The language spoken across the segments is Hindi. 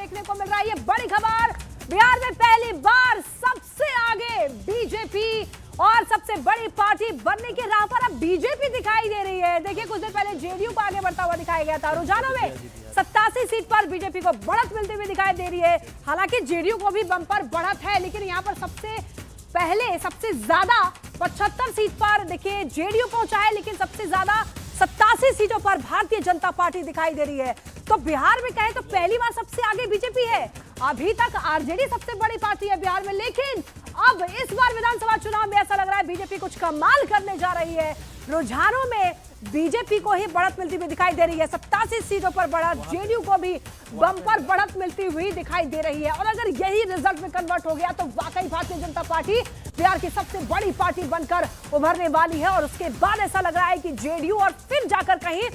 देखने को मिल रहा है। ये बड़ी खबर, बिहार में पहली बार सबसे आगे बीजेपी और सबसे बड़ी पार्टी बनने की राह पर अब बीजेपी दिखाई दे रही है। देखिए कुछ देर पहले जेडीयू को आगे बढ़ता हुआ दिखाया गया था। रुझानों में 87 सीट पर बीजेपी को बढ़त मिलती हुई दिखाई दे रही है। हालांकि जेडीयू को भी बम्पर बढ़त है, लेकिन यहाँ पर सबसे ज्यादा 75 सीट पर देखिए जेडीयू पहुंचा है, लेकिन सबसे ज्यादा 87 सीटों पर भारतीय जनता पार्टी दिखाई दे रही है। तो बिहार में कहें तो पहली बार सबसे आगे बीजेपी है। अभी तक आरजेडी सबसे बड़ी पार्टी है बिहार में, लेकिन अब इस बार विधानसभा चुनाव में ऐसा लग रहा है बीजेपी कुछ कमाल करने जा रही है। रुझानों में बीजेपी को ही बढ़त मिलती हुई दिखाई दे रही है। 87 सीटों पर बढ़त, जेडीयू को भी बम्पर बढ़त मिलती हुई दिखाई दे रही है। और अगर यही रिजल्ट में कन्वर्ट हो गया तो वाकई भारतीय जनता पार्टी बिहार की सबसे बड़ी पार्टी बनकर उभरने वाली है। और उसके बाद ऐसा लग रहा है कि जेडीयू और फिर जाकर कहीं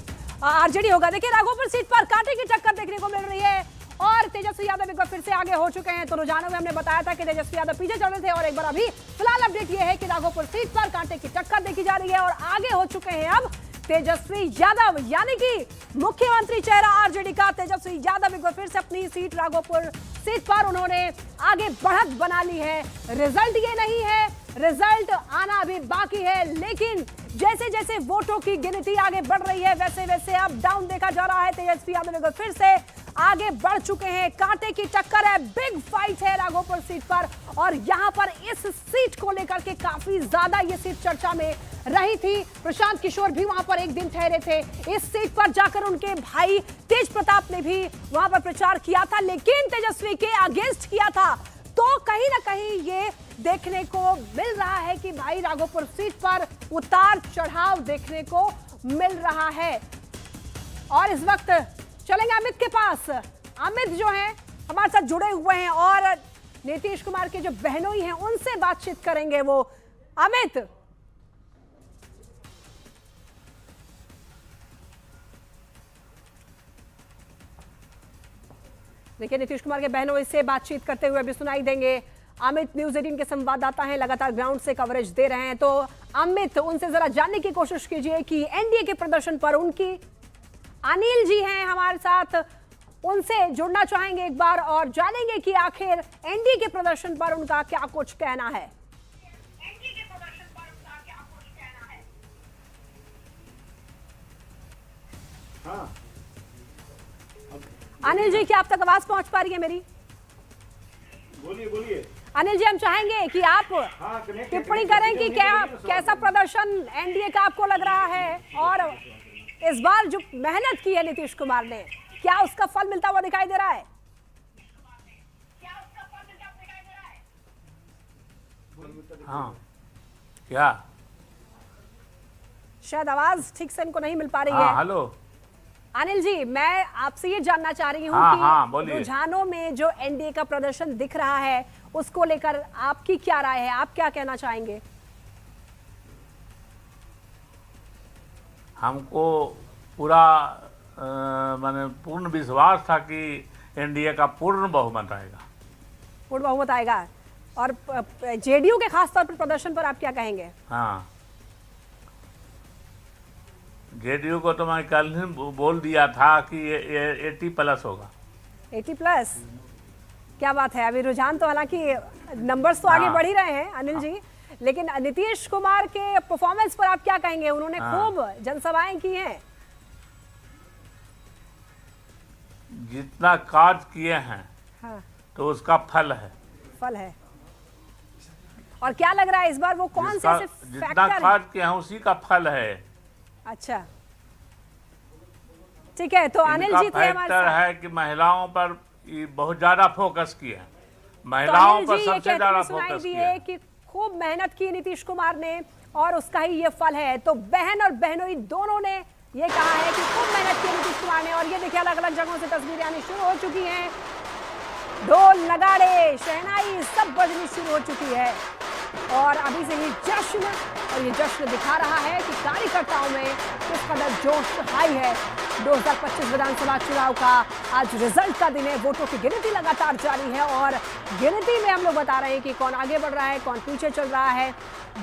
आरजेडी होगा। देखिए राघोपुर सीट पर कांटे की टक्कर देखने को मिल रही है और तेजस्वी यादव एक बार फिर से आगे हो चुके हैं। तो रुझानों में हमने बताया था कि तेजस्वी यादव पीछे चल रहे थे और एक बार अभी फिलहाल अपडेट ये है कि राघोपुर सीट पर कांटे की टक्कर देखी जा रही है और आगे हो चुके हैं अब तेजस्वी यादव, यानी कि मुख्यमंत्री चेहरा आरजेडी का तेजस्वी यादव एक बार फिर से अपनी सीट राघोपुर सीट पर उन्होंने आगे बढ़त बना ली है। रिजल्ट ये नहीं है, रिजल्ट आना अभी बाकी है, लेकिन जैसे जैसे वोटों की गिनती आगे बढ़ रही है वैसे वैसे अप डाउन देखा जा रहा है। तेजस्वी यादव एक बार फिर से आगे बढ़ चुके हैं। कांटे की टक्कर है, बिग फाइट है राघोपुर सीट पर और यहां पर इस सीट को लेकर के काफी ज्यादा ये सीट चर्चा में रही थी। प्रशांत किशोर भी वहां पर एक दिन ठहरे थे। इस सीट पर जाकर उनके भाई तेज प्रताप ने भी वहां पर प्रचार किया था, लेकिन तेजस्वी के अगेंस्ट किया था। तो कहीं ना कहीं ये देखने को मिल रहा है कि भाई राघोपुर सीट पर उतार चढ़ाव देखने को मिल रहा है। और इस वक्त चलेंगे अमित के पास। अमित जो हैं हमारे साथ जुड़े हुए हैं और नीतीश कुमार के जो बहनोई हैं उनसे बातचीत करेंगे वो। अमित, देखिए नीतीश कुमार के बहनोई से बातचीत करते हुए अभी सुनाई देंगे। अमित न्यूज़ 18 के संवाददाता हैं, लगातार ग्राउंड से कवरेज दे रहे हैं। तो अमित, उनसे जरा जानने की कोशिश कीजिए कि एनडीए के प्रदर्शन पर उनकी, अनिल जी हैं हमारे साथ, उनसे जुड़ना चाहेंगे एक बार और जानेंगे कि आखिर एनडीए के प्रदर्शन पर उनका क्या कुछ कहना है। हाँ। अनिल जी, क्या आप तक आवाज पहुंच पा रही है मेरी? बोलिए बोलिए। अनिल जी, हम चाहेंगे कि आप टिप्पणी करें कि कैसा प्रदर्शन एनडीए का आपको लग रहा है और इस बार जो मेहनत की है नीतीश कुमार ने, क्या उसका फल मिलता हुआ दिखाई दे रहा है? हाँ, क्या शायद आवाज ठीक से इनको नहीं मिल पा रही हाँ, है। हेलो अनिल जी, मैं आपसे ये जानना चाह रही हूँ कि रुझानों में जो एनडीए का प्रदर्शन दिख रहा है उसको लेकर आपकी क्या राय है, आप क्या कहना चाहेंगे? हमको पूरा माने पूर्ण विश्वास था कि एनडीए का पूर्ण बहुमत आएगा। पूर्ण बहुमत आएगा। और जेडीयू के खास तौर पर प्रदर्शन पर आप क्या कहेंगे? हाँ, जेडीयू को तो मैं कल ही बोल दिया था कि ये 80+ होगा। 80+? क्या बात है। अभी रुझान तो हालांकि नंबर्स तो आगे बढ़ ही रहे हैं अनिल जी, लेकिन नीतीश कुमार के परफॉर्मेंस पर आप क्या कहेंगे? उन्होंने खूब जनसभाएं की हैं। जितना कार्य किए हैं हाँ, तो उसका फल है। फल है। और क्या लग रहा है इस बार वो कौन से ऐसे जितना फैक्टर कार्य किए हैं उसी का फल है। अच्छा, ठीक है। तो अनिल जी थे हमारे साथ। है कि महिलाओं पर बहुत ज्यादा फोकस किया है, महिलाओं पर सबसे ज्यादा फोकस किया है कि खूब मेहनत की नीतीश कुमार ने और उसका ही ये फल है। तो बहन और बहनोई दोनों ने ये कहा है कि खूब मेहनत की नीतीश कुमार ने। और ये देखिए अलग अलग जगहों से तस्वीरें आनी शुरू हो चुकी हैं, ढोल नगाड़े शहनाई सब बजनी शुरू हो चुकी है और अभी से ये जश्न, और ये जश्न दिखा रहा है कि कार्यकर्ताओं में किस कदर जोश हाई है। 2025 विधानसभा चुनाव का आज रिजल्ट का दिन है। वोटों की गिनती लगातार जारी है और गिनती में हम लोग बता रहे हैं कि कौन आगे बढ़ रहा है, कौन पीछे चल रहा है,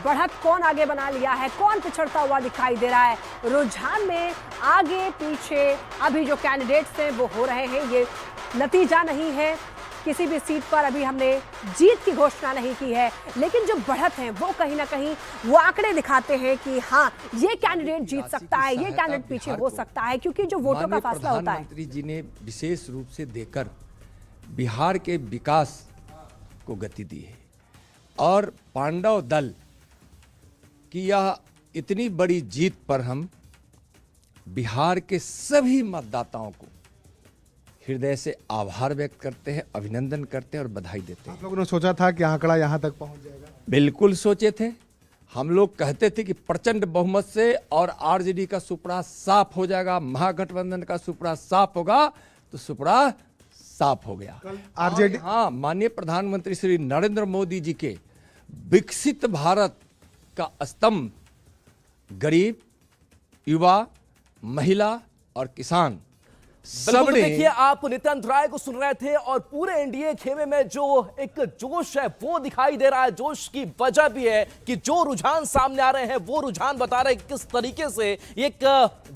बढ़त कौन आगे बना लिया है, कौन पिछड़ता हुआ दिखाई दे रहा है। रुझान में आगे पीछे अभी जो कैंडिडेट्स हैं वो हो रहे हैं। ये नतीजा नहीं है, किसी भी सीट पर अभी हमने जीत की घोषणा नहीं की है, लेकिन जो बढ़त है वो कहीं ना कहीं वो आंकड़े दिखाते हैं कि हाँ, ये कैंडिडेट जीत सकता है, ये कैंडिडेट पीछे हो सकता है, क्योंकि जो वोटों का फासला होता है। प्रधानमंत्री जी ने विशेष रूप से देकर बिहार के विकास को गति दी है और पांडव दल की यह इतनी बड़ी जीत पर हम बिहार के सभी मतदाताओं को हृदय से आभार व्यक्त करते हैं, अभिनंदन करते हैं और बधाई देते हैं। आप लोगों ने सोचा था कि आंकड़ा यहां तक पहुंच जाएगा? बिल्कुल सोचे थे। हम लोग कहते थे कि प्रचंड बहुमत से और आरजेडी का सुपड़ा साफ हो जाएगा, महागठबंधन का सुपड़ा साफ होगा, तो सुपड़ा साफ हो गया। आरजेडी, हाँ, माननीय प्रधानमंत्री श्री नरेंद्र मोदी जी के विकसित भारत का स्तंभ गरीब, युवा, महिला और किसान बिल्कुल। देखिए, आप नित्यानंद राय को सुन रहे थे और पूरे एनडीए खेमे में जो एक जोश है वो दिखाई दे रहा है। जोश की वजह भी है कि जो रुझान सामने आ रहे हैं वो रुझान बता रहे हैं किस तरीके से एक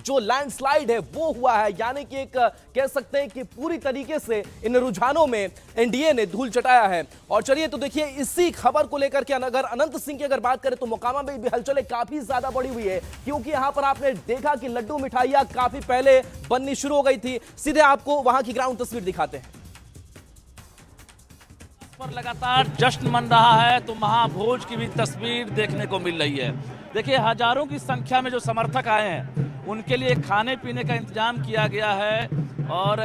जो लैंडस्लाइड है वो हुआ है, यानी कि एक कह सकते हैं कि पूरी तरीके से इन रुझानों में एनडीए ने धूल चटाया है। और चलिए तो देखिए, इसी खबर को लेकर के अगर अनंत सिंह की अगर बात करें तो मोकामा में भी हलचल काफी ज्यादा बढ़ी हुई है, क्योंकि यहां पर आपने देखा कि लड्डू मिठाइयां काफी पहले बननी शुरू हो गई थी। सीधे आपको वहां की ग्राउंड तस्वीर दिखाते हैं। पर लगातार जश्न मन रहा है तो महाभोज की भी तस्वीर देखने को मिल रही है। देखिए, हजारों की संख्या में जो समर्थक आए हैं उनके लिए खाने पीने का इंतजाम किया गया है और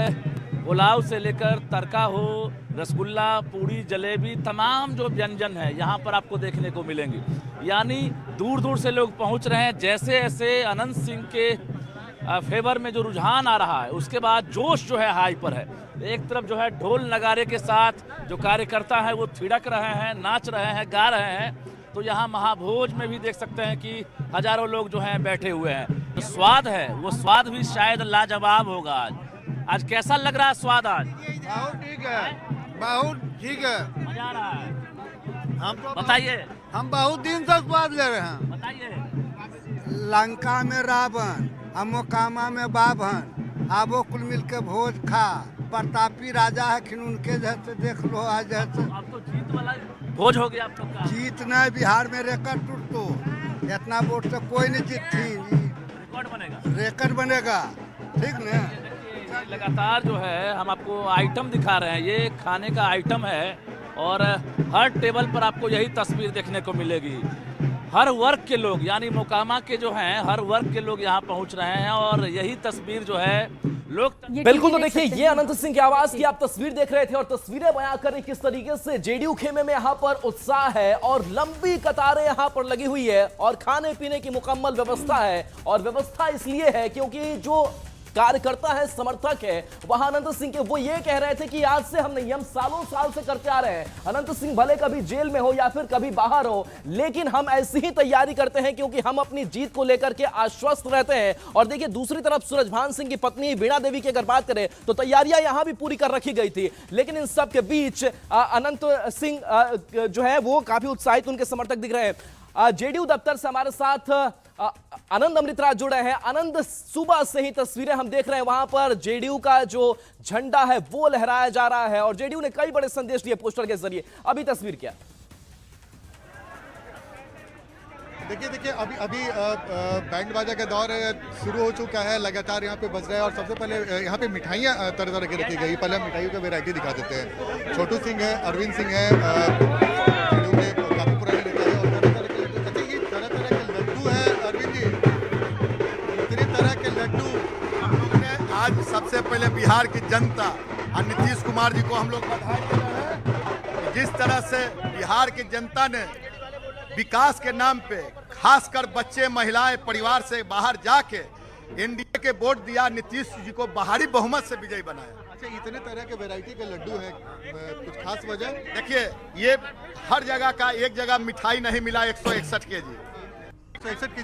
पुलाव से लेकर तड़का हो, रसगुल्ला, पूड़ी, जलेबी, तमाम जो व्यंजन है यहाँ पर आपको देखने को मिलेंगे। यानी दूर दूर से लोग पहुँच रहे हैं। जैसे जैसे अनंत सिंह के फेवर में जो रुझान आ रहा है उसके बाद जोश जो है हाई पर है। एक तरफ जो है ढोल नगारे के साथ जो कार्यकर्ता है वो थिड़क रहे हैं, नाच रहे हैं, गा रहे हैं। तो यहाँ महाभोज में भी देख सकते हैं कि हजारों लोग जो हैं बैठे हुए हैं। तो स्वाद है, वो स्वाद भी शायद लाजवाब होगा। आज कैसा लग रहा है स्वाद? आज बहुत ठीक है, बहुत ठीक है, मजा आ रहा है। हम तो बताइए, हम बहुत दिन से स्वाद ले रहे हैं। बताइए। लंका में रावण, मोकामा में बाभन, आबो कुल मिल के भोज खा, प्रतापी राजा है खिन उनके जैसे देख लो आज जैसे। अब तो जीत वाला भोज हो गया आप लोग का। जीत नहीं, बिहार में रिकॉर्ड टूट तो इतना वोट से कोई नहीं जीत थी। रिकॉर्ड बनेगा, रिकॉर्ड बनेगा, ठीक ना? लगातार जो है हम आपको आइटम दिखा रहे हैं, ये खाने का आइटम है और हर टेबल पर आपको यही तस्वीर देखने को मिलेगी। हर वर्ग के लोग, यानी मोकामा के जो हैं हर वर्ग के लोग यहाँ पहुँच रहे हैं और यही तस्वीर जो है लोग बिल्कुल। तो देखिए, ये अनंत सिंह की आवाज की आप तस्वीर देख रहे थे और तस्वीरें बयां कर रही किस तरीके से जेडीयू खेमे में यहाँ पर उत्साह है और लंबी कतारें यहाँ पर लगी हुई है और खाने पीने की मुकम्मल व्यवस्था है। और व्यवस्था इसलिए है क्योंकि जो कार्यकर्ता है, समर्थक है, वहां अनंत सिंह के वो ये कह रहे थे कि आज से हम नहीं, हम सालों साल से करते आ रहे हैं। अनंत सिंह भले कभी जेल में हो या फिर कभी बाहर हो, लेकिन हम ऐसी ही तैयारी करते हैं क्योंकि हम अपनी जीत को लेकर के आश्वस्त रहते हैं। और देखिए, दूसरी तरफ सूरजभान सिंह की पत्नी वीणा देवी की अगर बात करें तो तैयारियां यहां भी पूरी कर रखी गई थी, लेकिन इन सब के बीच अनंत सिंह जो है वो काफी उत्साहित उनके समर्थक दिख रहे हैं। जेडीयू दफ्तर से हमारे साथ आनंद अमृतराज जुड़े हैं। आनंद, सुबह से ही तस्वीरें हम देख रहे हैं, वहां पर जेडीयू का जो झंडा है वो लहराया जा रहा है और जेडीयू ने कई बड़े संदेश दिए पोस्टर के जरिए। अभी तस्वीर क्या? देखिए अभी बैंड बाजा का दौर शुरू हो चुका है, लगातार यहाँ पे बज रहा है और सबसे पहले यहाँ पे मिठाइयाँ तरह तरह की रखी गई। पहले हम मिठाइयों का वैरायटी दिखा देते हैं। छोटू सिंह है, अरविंद सिंह है, काफी पुराने नेता है और तरह तरह के लड्डू है। अरविंद जी, इतनी तरह के लड्डू हम लोग ने आज सबसे पहले बिहार की जनता और नीतीश कुमार जी को हम लोग बधाई दे रहे हैं। जिस तरह से बिहार की जनता ने विकास के नाम पे खासकर बच्चे, महिलाएं, परिवार से बाहर जाके एनडीए के वोट दिया, नीतीश जी को भारी बहुमत से विजयी बनाया। अच्छा, इतने तरह के वैरायटी के लड्डू हैं, कुछ खास वजह? देखिए, ये हर जगह का, एक जगह मिठाई नहीं मिला 161 केजी। 161 केजी